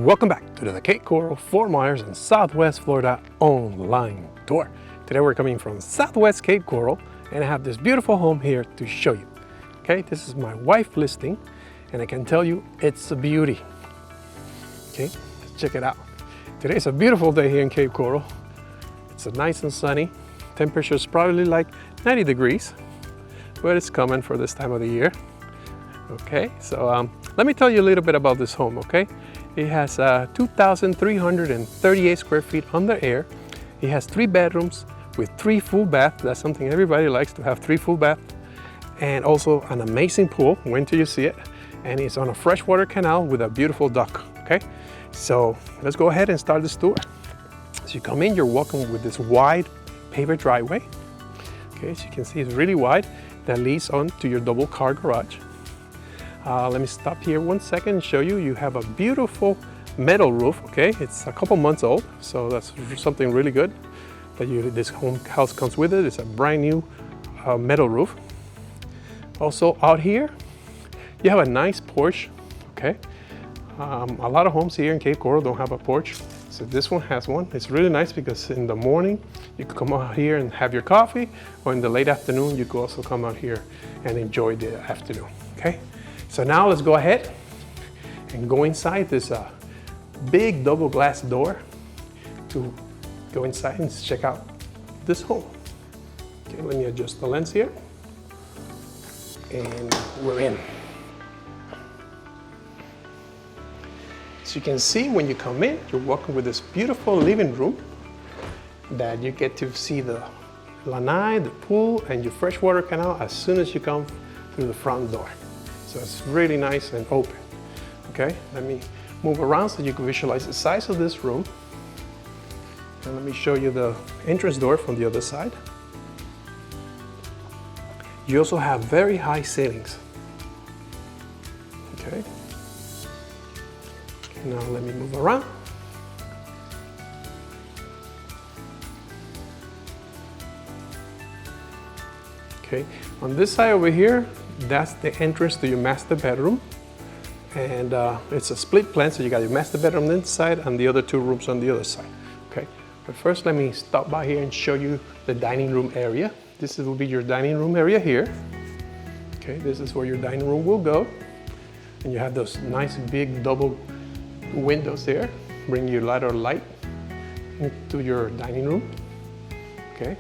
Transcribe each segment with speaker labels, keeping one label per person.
Speaker 1: Welcome back to the Cape Coral, Fort Myers in Southwest Florida online tour. Today we're coming from Southwest Cape Coral and I have this beautiful home here to show you. Okay, this is my wife listing and I can tell you it's a beauty. Okay, let's check it out. Today's a beautiful day here in Cape Coral. It's a nice and sunny. Temperature is probably like 90 degrees, but it's coming for this time of the year. Okay, so let me tell you a little bit about this home, okay? It has 2,338 square feet under air. It has 3 bedrooms with 3 full baths. That's something everybody likes, to have 3 full baths. And also an amazing pool, wait till you see it. And it's on a freshwater canal with a beautiful dock, okay? So let's go ahead and start this tour. As you come in, you're welcome with this wide paved driveway. Okay, as you can see, it's really wide. That leads on to your double car garage. Let me stop here 1 second and show you. You have a beautiful metal roof, okay? It's a couple months old, so that's something really good that this house comes with it. It's a brand new metal roof. Also out here, you have a nice porch, okay? A lot of homes here in Cape Coral don't have a porch, so this one has one. It's really nice because in the morning, you can come out here and have your coffee, or in the late afternoon, you can also come out here and enjoy the afternoon, okay? So now let's go ahead and go inside this big double glass door to go inside and check out this home. Okay, let me adjust the lens here. And we're in. As you can see, when you come in, you're welcome with this beautiful living room that you get to see the lanai, the pool, and your freshwater canal as soon as you come through the front door. So it's really nice and open. Okay, let me move around so you can visualize the size of this room. And let me show you the entrance door from the other side. You also have very high ceilings. Okay. Now let me move around. Okay, on this side over here, that's the entrance to your master bedroom. And it's a split plan, so you got your master bedroom on this side and the other 2 rooms on the other side. Okay, but first let me stop by here and show you the dining room area. This will be your dining room area here. Okay, this is where your dining room will go. And you have those nice big double windows there, bring you a lot of light into your dining room. Okay,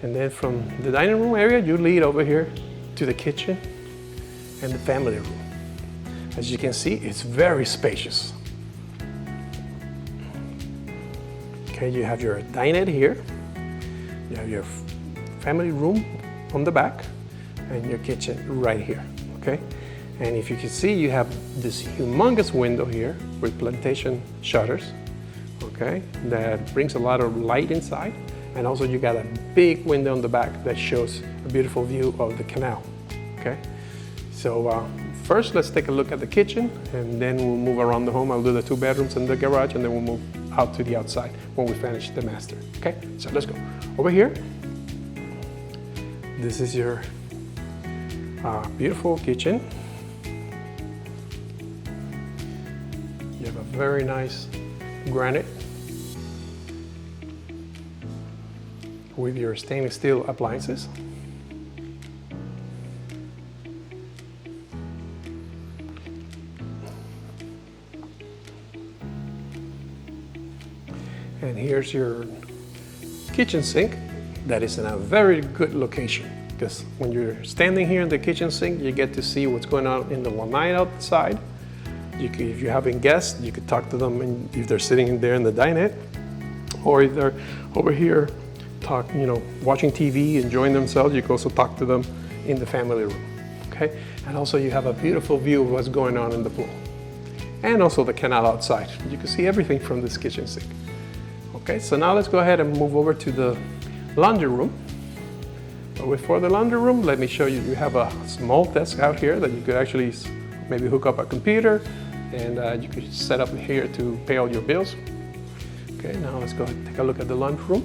Speaker 1: and then from the dining room area, you lead over here to the kitchen and the family room. As you can see, it's very spacious. Okay, you have your dinette here. You have your family room on the back and your kitchen right here, okay? And if you can see, you have this humongous window here with plantation shutters, okay? That brings a lot of light inside. And also you got a big window on the back that shows a beautiful view of the canal, okay? So first let's take a look at the kitchen and then we'll move around the home. I'll do the 2 bedrooms and the garage and then we'll move out to the outside when we finish the master, okay? So let's go. Over here, this is your beautiful kitchen. You have a very nice granite with your stainless steel appliances. And here's your kitchen sink that is in a very good location because when you're standing here in the kitchen sink, you get to see what's going on in the lanai outside. If you're having guests, you could talk to them if they're sitting in there in the dinette, or if they're over here watching TV, enjoying themselves, you can also talk to them in the family room, okay? And also you have a beautiful view of what's going on in the pool. And also the canal outside. You can see everything from this kitchen sink. Okay, so now let's go ahead and move over to the laundry room. But before the laundry room, let me show you, you have a small desk out here that you could actually maybe hook up a computer and you could set up here to pay all your bills. Okay, now let's go ahead and take a look at the laundry room.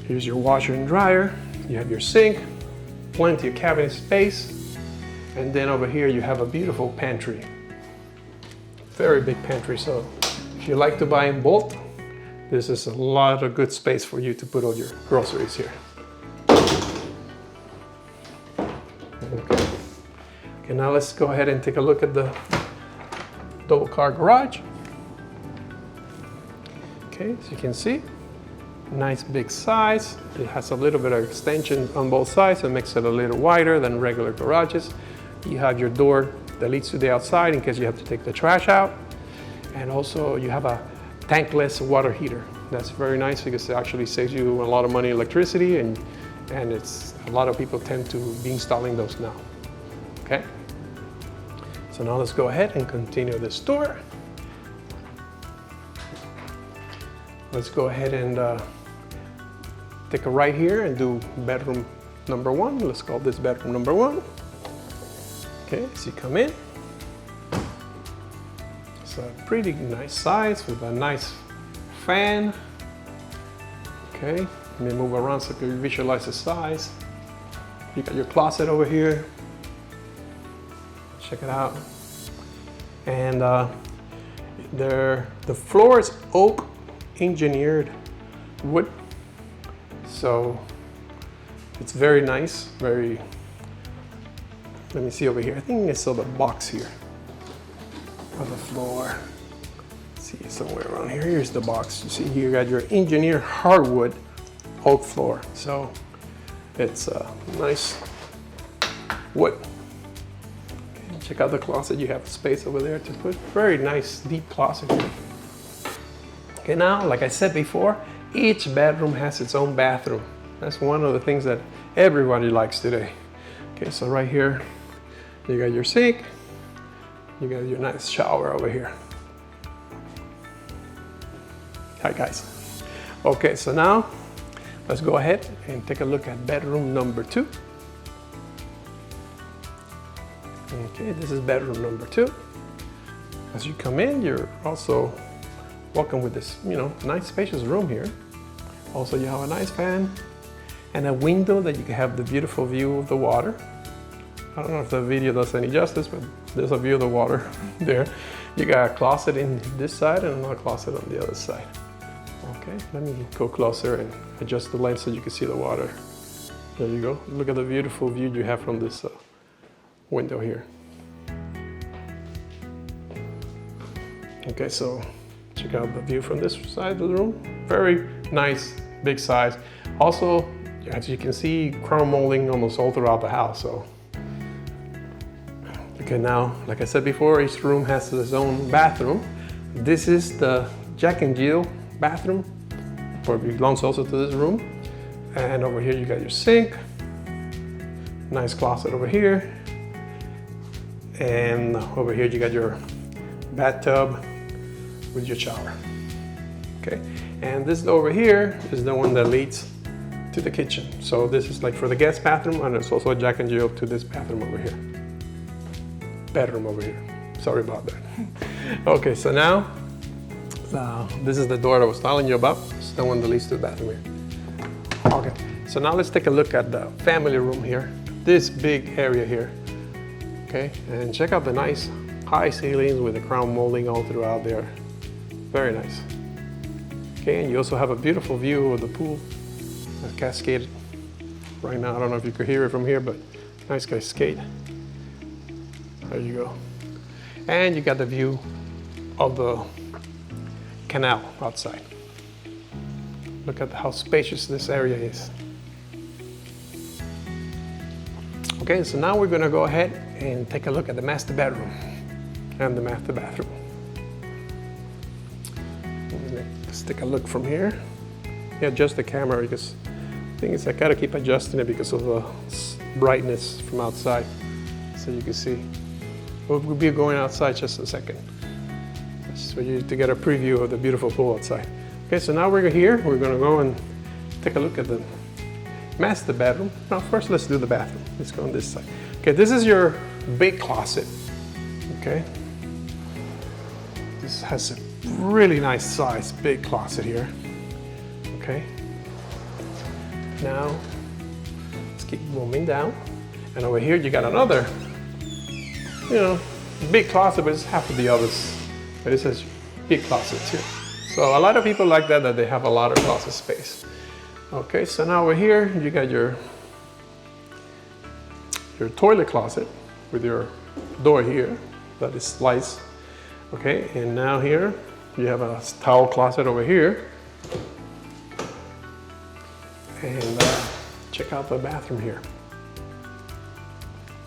Speaker 1: Here's your washer and dryer. You have your sink, plenty of cabinet space, and then over here you have a beautiful pantry. very big pantry. So if you like to buy in bulk, this is a lot of good space for you to put all your groceries here. Okay. Okay, now let's go ahead and take a look at the double car garage. Okay, as you can see, nice big size. It has a little bit of extension on both sides and makes it a little wider than regular garages. You have your door that leads to the outside in case you have to take the trash out. And also you have a tankless water heater. That's very nice because it actually saves you a lot of money in electricity, and it's a lot of people tend to be installing those now. Okay? So now let's go ahead and continue this tour. Let's go ahead and take a right here and do bedroom number 1. Let's call this bedroom number 1. Okay, so you come in. It's a pretty nice size with a nice fan. Okay, let me move around so you can visualize the size. You got your closet over here. Check it out. And the floor is oak engineered wood. So it's very nice, very, let me see over here. I think I saw the box here of the floor. Let's see, somewhere around here. Here's the box. You see here, you got your engineered hardwood oak floor. So it's a nice wood. Okay, check out the closet. You have space over there to put. Very nice, deep closet here. Okay, now, like I said before, each bedroom has its own bathroom. That's one of the things that everybody likes today. Okay, so right here, you got your sink, you got your nice shower over here. Hi guys. Okay, so now let's go ahead and take a look at bedroom number 2. Okay, this is bedroom number 2. As you come in, you're also welcome with this, nice spacious room here. Also, you have a nice fan and a window that you can have the beautiful view of the water. I don't know if the video does any justice, but there's a view of the water there. You got a closet in this side and another closet on the other side. Okay, let me go closer and adjust the lens so you can see the water. There you go. Look at the beautiful view you have from this window here. Okay, so check out the view from this side of the room. Very nice, big size. Also, as you can see, crown molding almost all throughout the house. So, okay, now, like I said before, each room has its own bathroom. This is the Jack and Jill bathroom, or it belongs also to this room. And over here, you got your sink. Nice closet over here. And over here, you got your bathtub with your shower. Okay, and this over here is the one that leads to the kitchen. So this is like for the guest bathroom, and it's also a Jack and Jill to this bathroom over here. Bedroom over here. Sorry about that. Okay, so now this is the door that I was telling you about. It's the one that leads to the bathroom here. Okay, so now let's take a look at the family room here. This big area here. Okay, and check out the nice high ceilings with the crown molding all throughout there. Very nice. Okay, and you also have a beautiful view of the pool, cascade. Right now, I don't know if you could hear it from here, but nice cascade. There you go. And you got the view of the canal outside. Look at how spacious this area is. Okay, so now we're gonna go ahead and take a look at the master bedroom and the master bathroom. Let's take a look from here. Yeah, adjust the camera because the thing is I gotta keep adjusting it because of the brightness from outside, so you can see. We'll be going outside just a second, just for you to get a preview of the beautiful pool outside. Okay, so now we're here. We're gonna go and take a look at the master bedroom. Now first let's do the bathroom. Let's go on this side. Okay, this is your big closet. Okay, this has a really nice size, big closet here. Okay, now let's keep moving down. And over here you got another, big closet, but it's half of the others but it says big closet too. So a lot of people like that they have a lot of closet space. Okay, so now over here you got your toilet closet with your door here that is sliced. Okay, and now here you have a towel closet over here. And check out the bathroom here.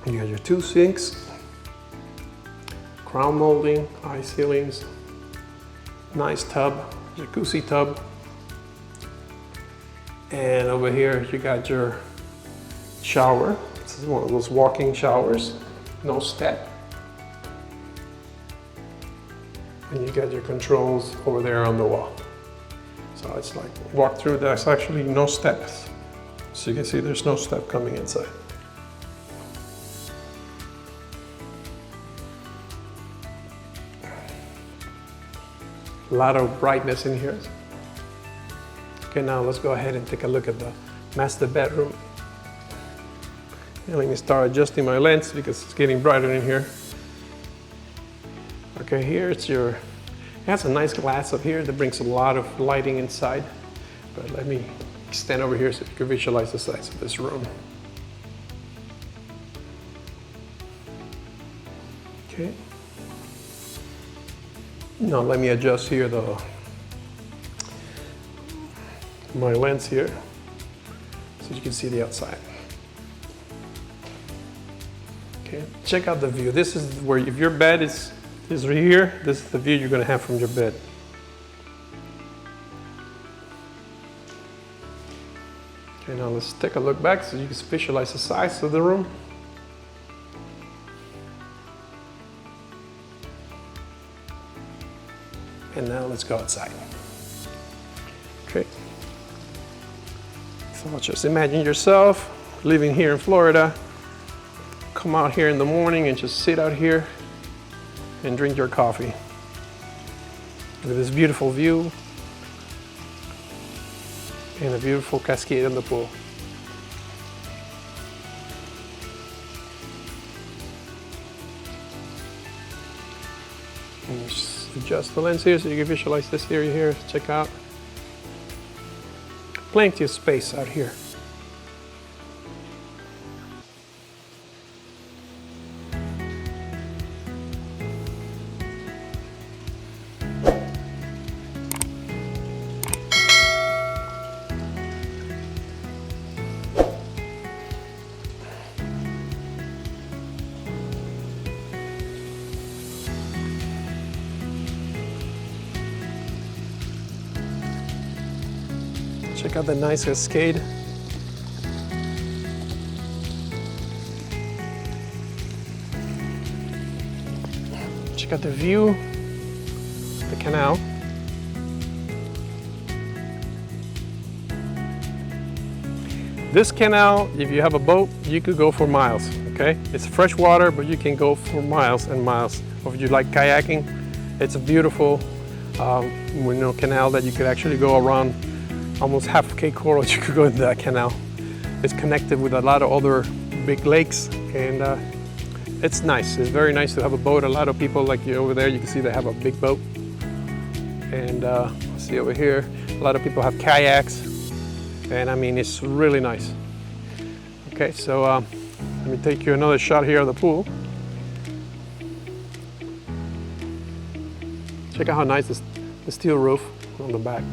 Speaker 1: You got your 2 sinks, crown molding, high ceilings, nice tub, jacuzzi tub. And over here you got your shower. This is one of those walking showers, no step. And you got your controls over there on the wall. So it's like walk through, there's actually no steps. So you can see there's no step coming inside. A lot of brightness in here. Okay, now let's go ahead and take a look at the master bedroom. And let me start adjusting my lens because it's getting brighter in here. Okay, here it's your, it has a nice glass up here that brings a lot of lighting inside. But let me extend over here so you can visualize the size of this room. Okay. Now let me adjust here my lens here so you can see the outside. Okay, check out the view. This is where, if your bed is right here, this is the view you're going to have from your bed. Okay, now let's take a look back so you can visualize the size of the room. And now let's go outside. Okay. So just imagine yourself living here in Florida. Come out here in the morning and just sit out here and drink your coffee with this beautiful view and a beautiful cascade in the pool. And just adjust the lens here so you can visualize this area here. Check out. Plenty of space out here. Check out the nice cascade. Check out the view, the canal. This canal, if you have a boat, you could go for miles, okay? It's fresh water, but you can go for miles and miles. Or if you like kayaking, it's a beautiful canal that you could actually go around. Almost half Cape Coral, you could go in that canal. It's connected with a lot of other big lakes, and it's nice. It's very nice to have a boat. A lot of people, like you over there, you can see they have a big boat. And see over here, a lot of people have kayaks, and I mean, it's really nice. Okay, so let me take you another shot here of the pool. Check out how nice the steel roof on the back.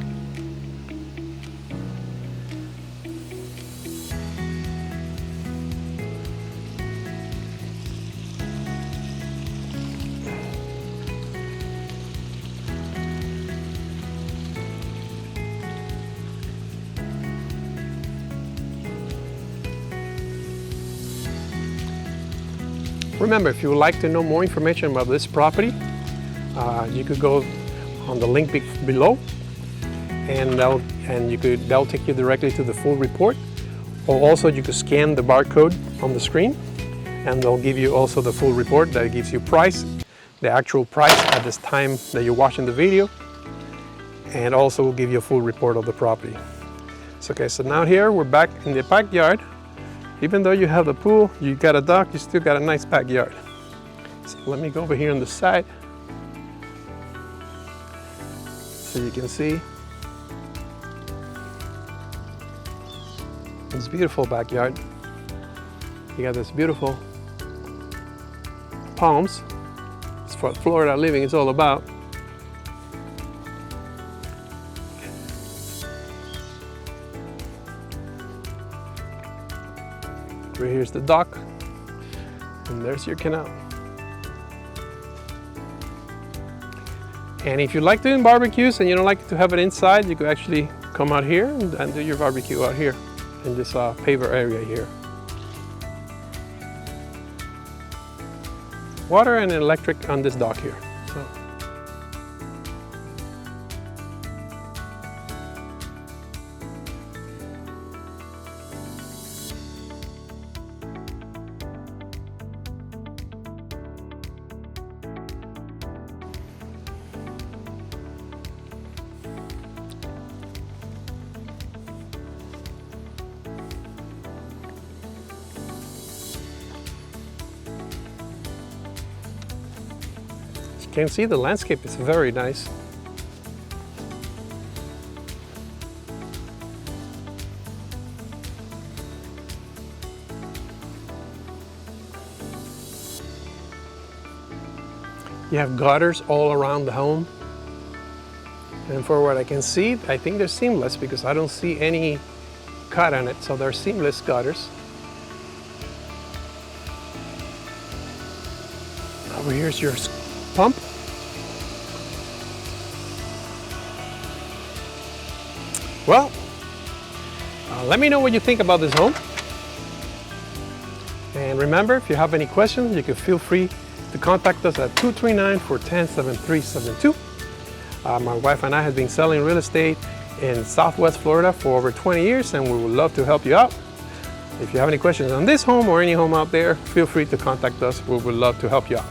Speaker 1: Remember, if you would like to know more information about this property, you could go on the link below, and that'll take you directly to the full report. Or also, you could scan the barcode on the screen, and they'll give you also the full report that gives you price, the actual price at this time that you're watching the video, and also will give you a full report of the property. So, okay, so now here we're back in the backyard. Even though you have the pool, you got a dock, you still got a nice backyard. So let me go over here on the side. so you can see this beautiful backyard. You got this beautiful palms. It's what Florida living is all about. Right here's the dock, and there's your canal. And if you like doing barbecues and you don't like to have it inside, you could actually come out here and do your barbecue out here in this paver area here. Water and electric on this dock here. So. You can see the landscape is very nice. You have gutters all around the home. And for what I can see, I think they're seamless because I don't see any cut on it, so they're seamless gutters. Over here's your pump. Well, let me know what you think about this home. And remember, if you have any questions, you can feel free to contact us at 239-410-7372. My wife and I have been selling real estate in Southwest Florida for over 20 years, and we would love to help you out. If you have any questions on this home or any home out there, feel free to contact us. We would love to help you out.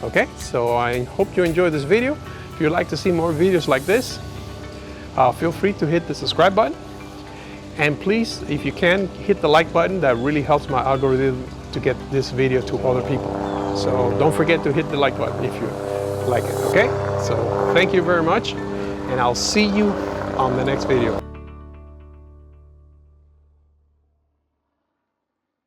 Speaker 1: Okay, so I hope you enjoyed this video. If you'd like to see more videos like this, feel free to hit the subscribe button. And please, if you can, hit the like button. That really helps my algorithm to get this video to other people. So don't forget to hit the like button if you like it, okay? So thank you very much, and I'll see you on the next video.